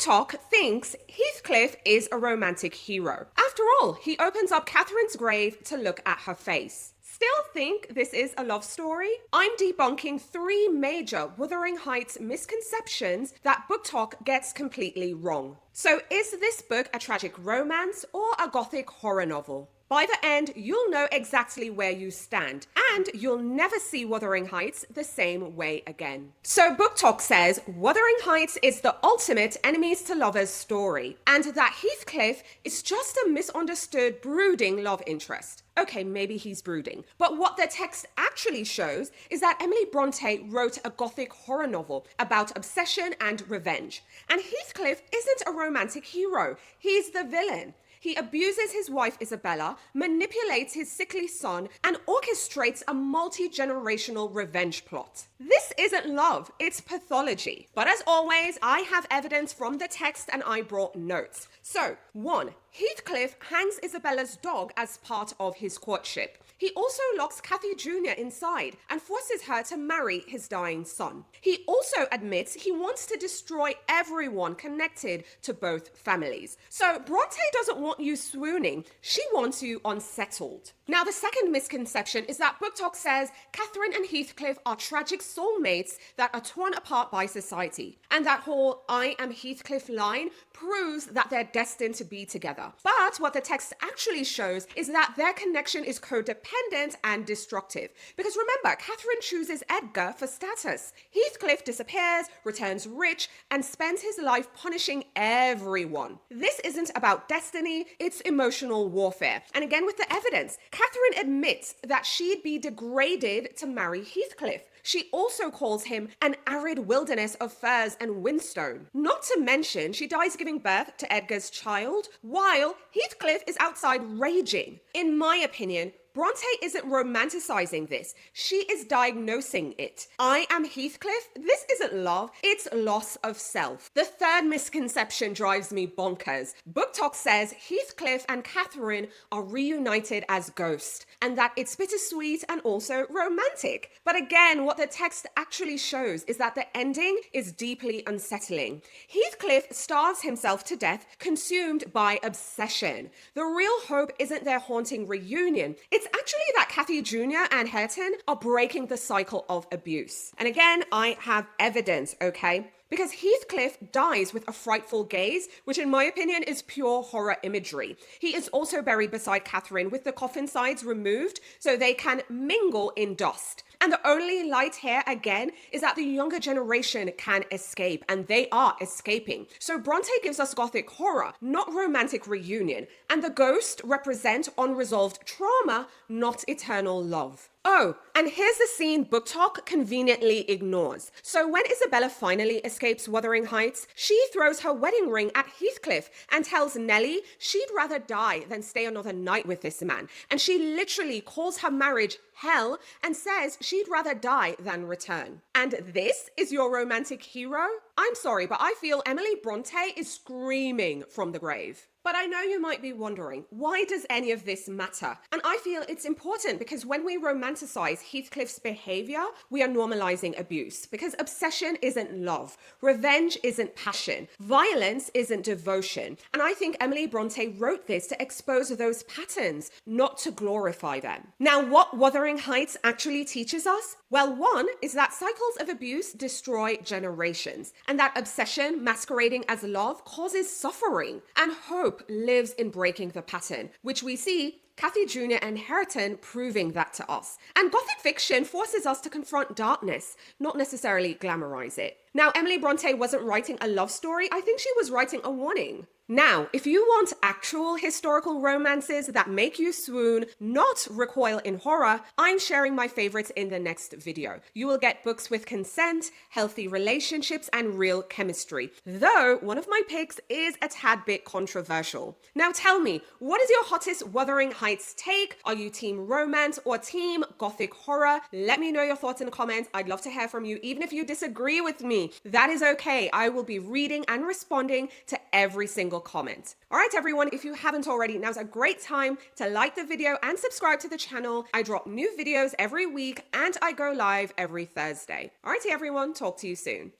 BookTok thinks Heathcliff is a romantic hero. After all, he opens up Catherine's grave to look at her face. Still think this is a love story? I'm debunking 3 major Wuthering Heights misconceptions that BookTok gets completely wrong. So is this book a tragic romance or a Gothic horror novel? By the end, you'll know exactly where you stand, and you'll never see Wuthering Heights the same way again. So BookTok says Wuthering Heights is the ultimate enemies to lovers story, and that Heathcliff is just a misunderstood, brooding love interest. Okay, maybe he's brooding. But what the text actually shows is that Emily Brontë wrote a Gothic horror novel about obsession and revenge. And Heathcliff isn't a romantic hero, he's the villain. He abuses his wife Isabella, manipulates his sickly son, and orchestrates a multi-generational revenge plot. This isn't love, it's pathology. But as always, I have evidence from the text and I brought notes. So, 1. Heathcliff hangs Isabella's dog as part of his courtship. He also locks Cathy Jr. inside and forces her to marry his dying son. He also admits he wants to destroy everyone connected to both families. So Brontë doesn't want you swooning, she wants you unsettled. Now, the second misconception is that BookTok says Catherine and Heathcliff are tragic soulmates that are torn apart by society. And that whole "I am Heathcliff" line proves that they're destined to be together. But what the text actually shows is that their connection is codependent and destructive. Because remember, Catherine chooses Edgar for status. Heathcliff disappears, returns rich, and spends his life punishing everyone. This isn't about destiny, it's emotional warfare. And again, with the evidence, Catherine admits that she'd be degraded to marry Heathcliff. She also calls him an arid wilderness of furs and whinstone. Not to mention, she dies giving birth to Edgar's child, while Heathcliff is outside raging. In my opinion, Brontë isn't romanticizing this, she is diagnosing it. I am Heathcliff? This isn't love, it's loss of self. The third misconception drives me bonkers. BookTok says Heathcliff and Catherine are reunited as ghosts, and that it's bittersweet and also romantic. But again, what the text actually shows is that the ending is deeply unsettling. Heathcliff starves himself to death, consumed by obsession. The real hope isn't their haunting reunion, it's actually that Cathy Jr. and Hareton are breaking the cycle of abuse. And again, I have evidence, okay? Because Heathcliff dies with a frightful gaze, which in my opinion is pure horror imagery. He is also buried beside Catherine with the coffin sides removed so they can mingle in dust. And the only light here, again, is that the younger generation can escape, and they are escaping. So Brontë gives us Gothic horror, not romantic reunion. And the ghosts represent unresolved trauma, not eternal love. Oh, and here's the scene BookTok conveniently ignores. So when Isabella finally escapes Wuthering Heights, she throws her wedding ring at Heathcliff and tells Nellie she'd rather die than stay another night with this man. And she literally calls her marriage hell and says she'd rather die than return. And this is your romantic hero? I'm sorry, but I feel Emily Brontë is screaming from the grave. But I know you might be wondering, why does any of this matter? And I feel it's important because when we romanticize Heathcliff's behavior, we are normalizing abuse. Because obsession isn't love, revenge isn't passion, violence isn't devotion. And I think Emily Brontë wrote this to expose those patterns, not to glorify them. Now, what Wuthering Heights actually teaches us? Well, one is that cycles of abuse destroy generations, and that obsession masquerading as love causes suffering, and hope lives in breaking the pattern, which we see Cathy Jr. and Hareton proving that to us. And Gothic fiction forces us to confront darkness, not necessarily glamorize it. Now, Emily Brontë wasn't writing a love story, I think she was writing a warning. Now, if you want actual historical romances that make you swoon, not recoil in horror, I'm sharing my favorites in the next video. You will get books with consent, healthy relationships, and real chemistry. Though, one of my picks is a tad bit controversial. Now tell me, what is your hottest Wuthering Heights take? Are you team romance or team Gothic horror? Let me know your thoughts in the comments. I'd love to hear from you, even if you disagree with me. That is okay. I will be reading and responding to every single comment. All right, everyone, if you haven't already, now's a great time to like the video and subscribe to the channel. I drop new videos every week and I go live every Thursday. All righty, everyone, talk to you soon.